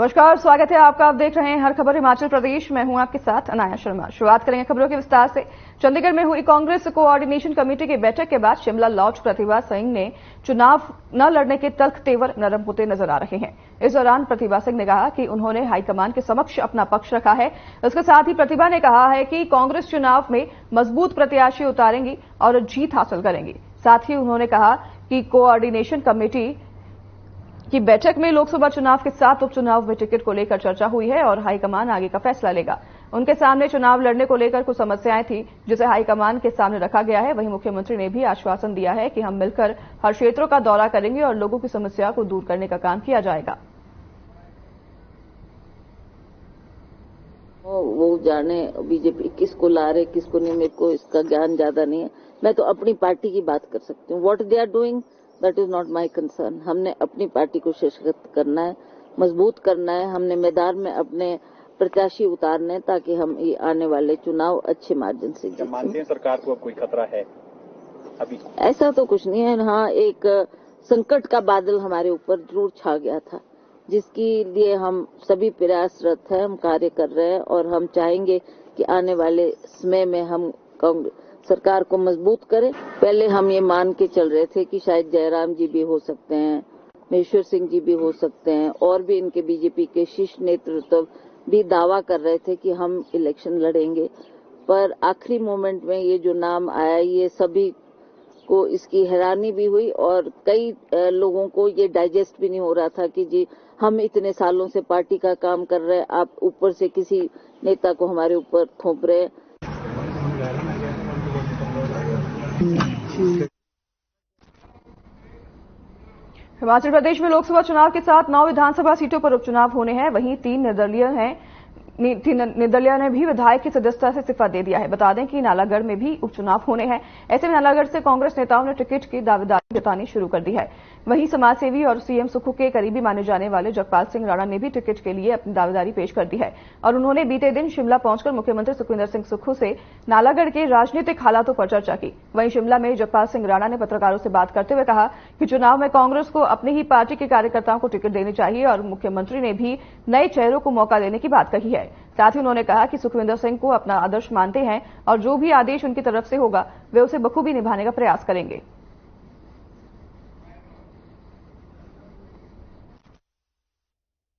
नमस्कार, स्वागत है आपका। आप देख रहे हैं हर खबर हिमाचल प्रदेश। मैं हूं आपके साथ अनाया शर्मा। शुरुआत करेंगे खबरों के विस्तार से। चंडीगढ़ में हुई कांग्रेस कोऑर्डिनेशन कमेटी की बैठक के बाद शिमला लौट प्रतिभा सिंह ने चुनाव न लड़ने के तल्ख तेवर नरम होते नजर आ रहे हैं। इस दौरान प्रतिभा सिंह ने कहा कि उन्होंने हाईकमान के समक्ष अपना पक्ष रखा है। इसके साथ ही प्रतिभा ने कहा है कि कांग्रेस चुनाव में मजबूत प्रत्याशी उतारेंगी और जीत हासिल करेंगी। साथ ही उन्होंने कहा कि कोऑर्डिनेशन कमेटी की बैठक में लोकसभा चुनाव के साथ उपचुनाव में टिकट को लेकर चर्चा हुई है और हाईकमान आगे का फैसला लेगा। उनके सामने चुनाव लड़ने को लेकर कुछ समस्याएं थी, जिसे हाईकमान के सामने रखा गया है। वहीं मुख्यमंत्री ने भी आश्वासन दिया है कि हम मिलकर हर क्षेत्रों का दौरा करेंगे और लोगों की समस्या को दूर करने का काम किया जाएगा। वो जाने बीजेपी किसको ला रहे किसको नहीं, मेरे को इसका ज्ञान ज्यादा नहीं है। मैं तो अपनी पार्टी की बात कर सकती हूँ। What they are doing that is not my concern. हमने अपनी पार्टी को सशक्त करना है, मजबूत करना है। हमने मैदान में अपने प्रत्याशी उतारने ताकि हम ये आने वाले चुनाव अच्छे मार्जिन से जीतें। मानते हैं सरकार को अब कोई खतरा है? अभी ऐसा तो कुछ नहीं है। हाँ, एक संकट का बादल हमारे ऊपर जरूर छा गया था, जिसके लिए हम सभी प्रयासरत हैं, हम कार्य कर रहे हैं और हम चाहेंगे कि आने वाले समय में हम सरकार को मजबूत करें। पहले हम ये मान के चल रहे थे कि शायद जयराम जी भी हो सकते हैं, महेश्वर सिंह जी भी हो सकते हैं, और भी इनके बीजेपी के शीर्ष नेतृत्व भी दावा कर रहे थे कि हम इलेक्शन लड़ेंगे। पर आखिरी मोमेंट में ये जो नाम आया, ये सभी को इसकी हैरानी भी हुई और कई लोगों को ये डाइजेस्ट भी नहीं हो रहा था कि जी हम इतने सालों से पार्टी का काम कर रहे हैं, आप ऊपर से किसी नेता को हमारे ऊपर थोप रहे हैं। हिमाचल प्रदेश में लोकसभा चुनाव के साथ 9 विधानसभा सीटों पर उपचुनाव होने हैं। वहीं 3 निर्दलीय ने भी विधायक की सदस्यता से इस्तीफा दे दिया है। बता दें कि नालागढ़ में भी उपचुनाव होने हैं। ऐसे में नालागढ़ से कांग्रेस नेताओं ने टिकट की दावेदारी जतानी शुरू कर दी है। वहीं समाजसेवी और सीएम सुक्खू के करीबी माने जाने वाले जगपाल सिंह राणा ने भी टिकट के लिए अपनी दावेदारी पेश कर दी है और उन्होंने बीते दिन शिमला पहुंचकर मुख्यमंत्री सुखविंदर सिंह सुक्खू से नालागढ़ के राजनीतिक हालातों पर चर्चा की। वहीं शिमला में जगपाल सिंह राणा ने पत्रकारों से बात करते हुए कहा कि चुनाव में कांग्रेस को अपनी ही पार्टी के कार्यकर्ताओं को टिकट देनी चाहिए और मुख्यमंत्री ने भी नए चेहरों को मौका देने की बात कही है। साथ ही उन्होंने कहा कि सुखविंदर सिंह को अपना आदर्श मानते हैं और जो भी आदेश उनकी तरफ से होगा वे उसे बखूबी निभाने का प्रयास करेंगे।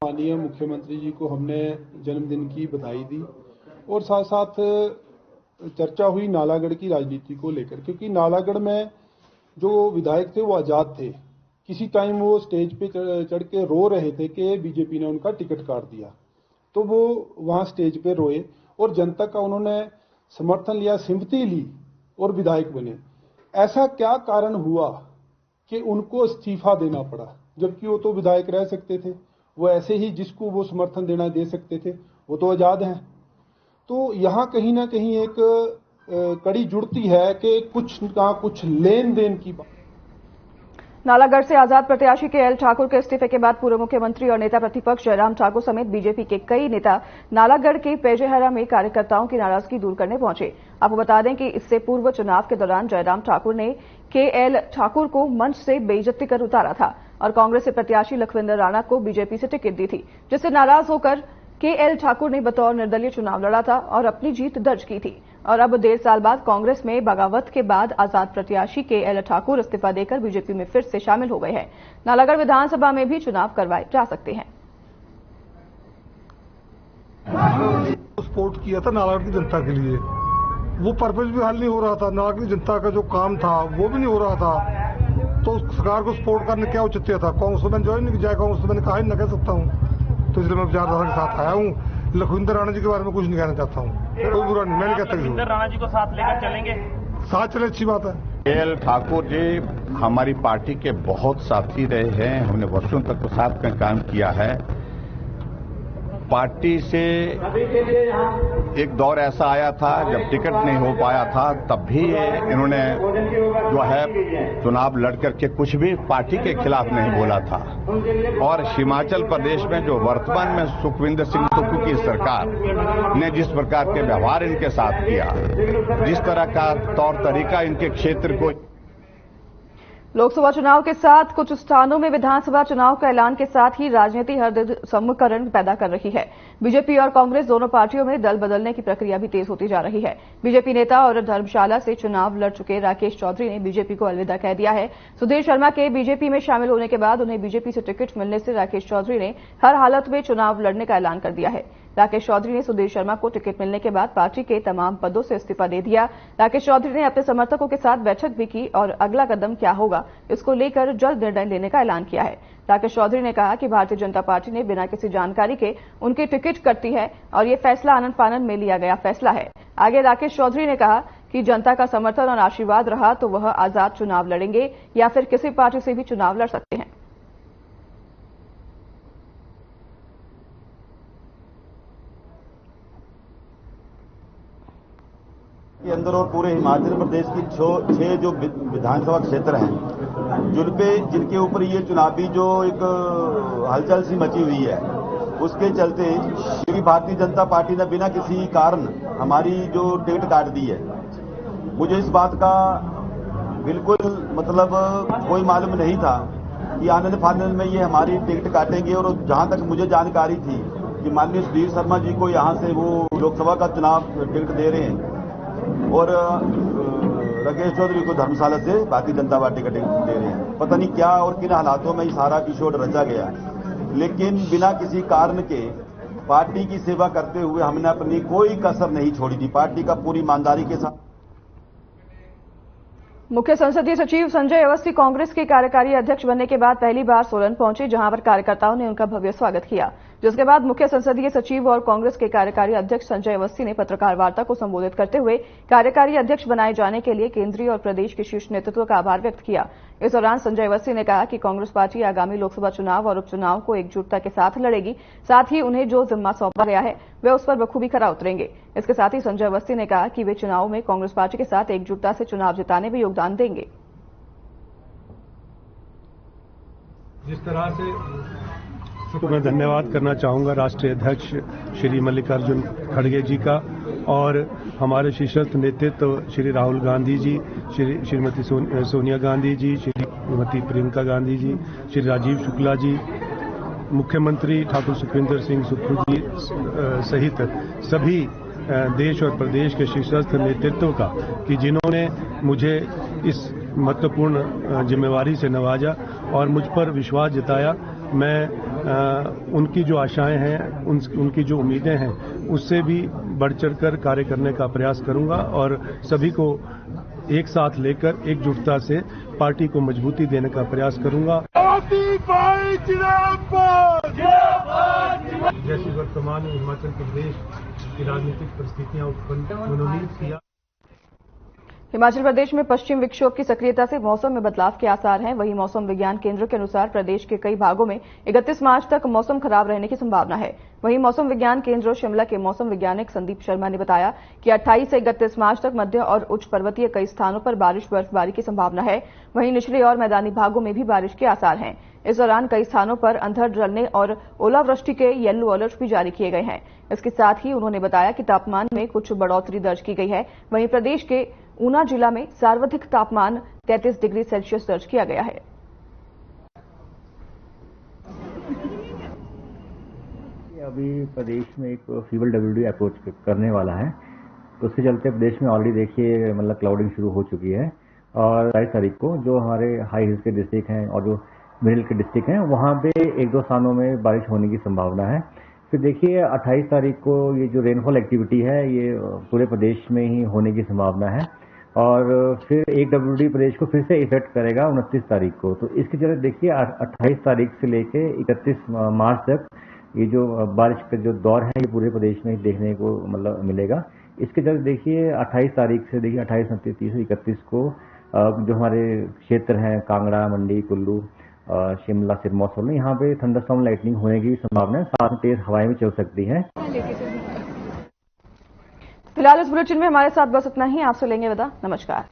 माननीय मुख्यमंत्री जी को हमने जन्मदिन की बधाई दी और साथ साथ चर्चा हुई नालागढ़ की राजनीति को लेकर, क्योंकि नालागढ़ में जो विधायक थे वो आजाद थे। किसी टाइम वो स्टेज पे चढ़ के रो रहे थे कि बीजेपी ने उनका टिकट काट दिया, तो वो वहां स्टेज पे रोए और जनता का उन्होंने समर्थन लिया, सिंपैथी ली और विधायक बने। ऐसा क्या कारण हुआ कि उनको इस्तीफा देना पड़ा, जबकि वो तो विधायक रह सकते थे? वो ऐसे ही जिसको वो समर्थन देना दे सकते थे, वो तो आजाद हैं। तो यहाँ कहीं ना कहीं एक कड़ी जुड़ती है कि कुछ ना कुछ लेन देन की बात। नालागढ़ से आजाद प्रत्याशी केएल ठाकुर के इस्तीफे के बाद पूर्व मुख्यमंत्री और नेता प्रतिपक्ष जयराम ठाकुर समेत बीजेपी के कई नेता नालागढ़ के पेजेहरा में कार्यकर्ताओं की नाराजगी दूर करने पहुंचे। आपको बता दें कि इससे पूर्व चुनाव के दौरान जयराम ठाकुर ने केएल ठाकुर को मंच से बेइज्जती कर उतारा था और कांग्रेस से प्रत्याशी लखविंदर राणा को बीजेपी से टिकट दी थी, जिससे नाराज होकर केएल ठाकुर ने बतौर निर्दलीय चुनाव लड़ा था और अपनी जीत दर्ज की थी। और अब 1.5 साल बाद कांग्रेस में बगावत के बाद आजाद प्रत्याशी केएल ठाकुर इस्तीफा देकर बीजेपी में फिर से शामिल हो गए हैं। नालागढ़ विधानसभा में भी चुनाव करवाए जा सकते हैं। सपोर्ट किया था नालागढ़ की जनता के लिए, वो पर्पज भी हल नहीं हो रहा था। नालागढ़ की जनता का जो काम था वो भी नहीं हो रहा था, तो सरकार को सपोर्ट करने क्या उचित था? कांग्रेस में ज्वाइन नहीं किया, कांग्रेस मैंने कहा ही न कह सकता हूँ, तो इसलिए मैं विचारधारा के साथ आया हूँ। लखविंदर राणा जी के बारे में कुछ नहीं कहना चाहता हूँ, कोई बुरा नहीं, मैं नहीं कहता। लखविंदर राणा जी को साथ लेकर चलेंगे? साथ चले, अच्छी बात है। केएल ठाकुर जी हमारी पार्टी के बहुत साथी रहे हैं, हमने वर्षों तक साथ में काम किया है। पार्टी से एक दौर ऐसा आया था जब टिकट नहीं हो पाया था, तब भी इन्होंने जो है चुनाव लड़ करके कुछ भी पार्टी के खिलाफ नहीं बोला था। और हिमाचल प्रदेश में जो वर्तमान में सुखविंदर सिंह सुक्खू की सरकार ने जिस प्रकार के व्यवहार इनके साथ किया, जिस तरह का तौर तरीका इनके क्षेत्र को लोकसभा चुनाव के साथ कुछ स्थानों में विधानसभा चुनाव का ऐलान के साथ ही राजनीति हर दिन समीकरण पैदा कर रही है। बीजेपी और कांग्रेस दोनों पार्टियों में दल बदलने की प्रक्रिया भी तेज होती जा रही है। बीजेपी नेता और धर्मशाला से चुनाव लड़ चुके राकेश चौधरी ने बीजेपी को अलविदा कह दिया है। सुधीर शर्मा के बीजेपी में शामिल होने के बाद उन्हें बीजेपी से टिकट मिलने से राकेश चौधरी ने हर हालत में चुनाव लड़ने का ऐलान कर दिया है। राकेश चौधरी ने सुधीर शर्मा को टिकट मिलने के बाद पार्टी के तमाम पदों से इस्तीफा दे दिया। राकेश चौधरी ने अपने समर्थकों के साथ बैठक भी की और अगला कदम क्या होगा इसको लेकर जल्द निर्णय लेने का ऐलान किया है। राकेश चौधरी ने कहा कि भारतीय जनता पार्टी ने बिना किसी जानकारी के उनकी टिकट कटती है और ये फैसला आनन फानन में लिया गया फैसला है। आगे राकेश चौधरी ने कहा कि जनता का समर्थन और आशीर्वाद रहा तो वह आजाद चुनाव लड़ेंगे या फिर किसी पार्टी से भी चुनाव लड़ सकते हैं। के अंदर और पूरे हिमाचल प्रदेश की 6 जो विधानसभा क्षेत्र हैं जिनके ऊपर ये चुनावी जो एक हलचल सी मची हुई है, उसके चलते क्योंकि भारतीय जनता पार्टी ने बिना किसी कारण हमारी जो टिकट काट दी है, मुझे इस बात का बिल्कुल मतलब कोई मालूम नहीं था कि आनंद फानंद में ये हमारी टिकट काटेंगे। और जहां तक मुझे जानकारी थी कि माननीय सुधीर शर्मा जी को यहां से वो लोकसभा का चुनाव टिकट दे रहे हैं और राकेश चौधरी को धर्मशाला से भारतीय जनता पार्टी का टिकट दे रहे हैं। पता नहीं क्या और किन हालातों में सारा एपिसोड रचा गया, लेकिन बिना किसी कारण के पार्टी की सेवा करते हुए हमने अपनी कोई कसर नहीं छोड़ी थी। पार्टी का पूरी ईमानदारी के साथ। मुख्य संसदीय सचिव संजय अवस्थी कांग्रेस के कार्यकारी अध्यक्ष बनने के बाद पहली बार सोलन पहुंचे, जहां पर कार्यकर्ताओं ने उनका भव्य स्वागत किया। जिसके बाद मुख्य संसदीय सचिव और कांग्रेस के कार्यकारी अध्यक्ष संजय अवस्थी ने पत्रकार वार्ता को संबोधित करते हुए कार्यकारी अध्यक्ष बनाए जाने के लिए केंद्रीय और प्रदेश के शीर्ष नेतृत्व का आभार व्यक्त किया। इस दौरान संजय अवस्थी ने कहा कि कांग्रेस पार्टी आगामी लोकसभा चुनाव और उपचुनाव को एकजुटता के साथ लड़ेगी, साथ ही उन्हें जो जिम्मा सौंपा गया है वे उस पर बखूबी खरा उतरेंगे। इसके साथ ही संजय अवस्थी ने कहा कि वे चुनाव में कांग्रेस पार्टी के साथ एकजुटता से चुनाव जिताने में योगदान देंगे। जिस तरह से तो मैं धन्यवाद करना चाहूंगा राष्ट्रीय अध्यक्ष श्री मल्लिकार्जुन खड़गे जी का और हमारे शीर्षस्थ नेतृत्व श्री राहुल गांधी जी, श्रीमती सोनिया गांधी जी, श्रीमती प्रियंका गांधी जी, श्री राजीव शुक्ला जी, मुख्यमंत्री ठाकुर सुखविंदर सिंह सुक्खू जी सहित सभी देश और प्रदेश के शीर्षस्थ नेतृत्व का कि जिन्होंने मुझे इस महत्वपूर्ण जिम्मेवारी से नवाजा और मुझ पर विश्वास जताया। मैं उनकी जो आशाएं हैं, उनकी जो उम्मीदें हैं, उससे भी बढ़ चढ़कर कार्य करने का प्रयास करूंगा और सभी को एक साथ लेकर एकजुटता से पार्टी को मजबूती देने का प्रयास करूंगा। जैसी वर्तमान हिमाचल प्रदेश की राजनीतिक परिस्थितियां उत्पन्न मनोनीत किया। हिमाचल प्रदेश में पश्चिम विक्षोभ की सक्रियता से मौसम में बदलाव के आसार हैं। वहीं मौसम विज्ञान केंद्र के अनुसार प्रदेश के कई भागों में 31 मार्च तक मौसम खराब रहने की संभावना है। वहीं मौसम विज्ञान केंद्र शिमला के मौसम वैज्ञानिक संदीप शर्मा ने बताया कि 28 से 31 मार्च तक मध्य और उच्च पर्वतीय कई स्थानों पर बारिश बर्फबारी की संभावना है। वहीं निचले और मैदानी भागों में भी बारिश के आसार हैं। इस दौरान कई स्थानों पर अंधड़ जलने और ओलावृष्टि के येलो अलर्ट भी जारी किए गए हैं। इसके साथ ही उन्होंने बताया कि तापमान में कुछ बढ़ोतरी दर्ज की गई है। वहीं प्रदेश के ऊना जिला में सर्वाधिक तापमान 33 डिग्री सेल्सियस दर्ज किया गया है। अभी प्रदेश में एक फीवर WD अप्रोच करने वाला है, तो उसके चलते प्रदेश में ऑलरेडी देखिए मतलब क्लाउडिंग शुरू हो चुकी है और 22 तारीख को जो हमारे हाई हिल्स के डिस्ट्रिक्ट हैं और जो मिडिल के डिस्ट्रिक्ट हैं वहां पे 1-2 स्थानों में बारिश होने की संभावना है। फिर देखिए 28 तारीख को ये जो रेनफॉल एक्टिविटी है ये पूरे प्रदेश में ही होने की संभावना है और फिर एक WD प्रदेश को फिर से इफेक्ट करेगा 29 तारीख को। तो इसके चलते देखिए 28 तारीख से लेके 31 मार्च तक ये जो बारिश का जो दौर है ये पूरे प्रदेश में देखने को मतलब मिलेगा। इसके चलते देखिए 28 तारीख से देखिए 28, 29, 30, 31 को जो हमारे क्षेत्र हैं कांगड़ा, मंडी, कुल्लू, शिमला, सिरमौर, सोलन, यहाँ पे थंडरस्टॉर्म लाइटनिंग होने की संभावना है, साथ में तेज हवाएं भी चल सकती हैं। फिलहाल इस बुलेटिन में हमारे साथ बस इतना ही। आपसे लेंगे विदा। नमस्कार।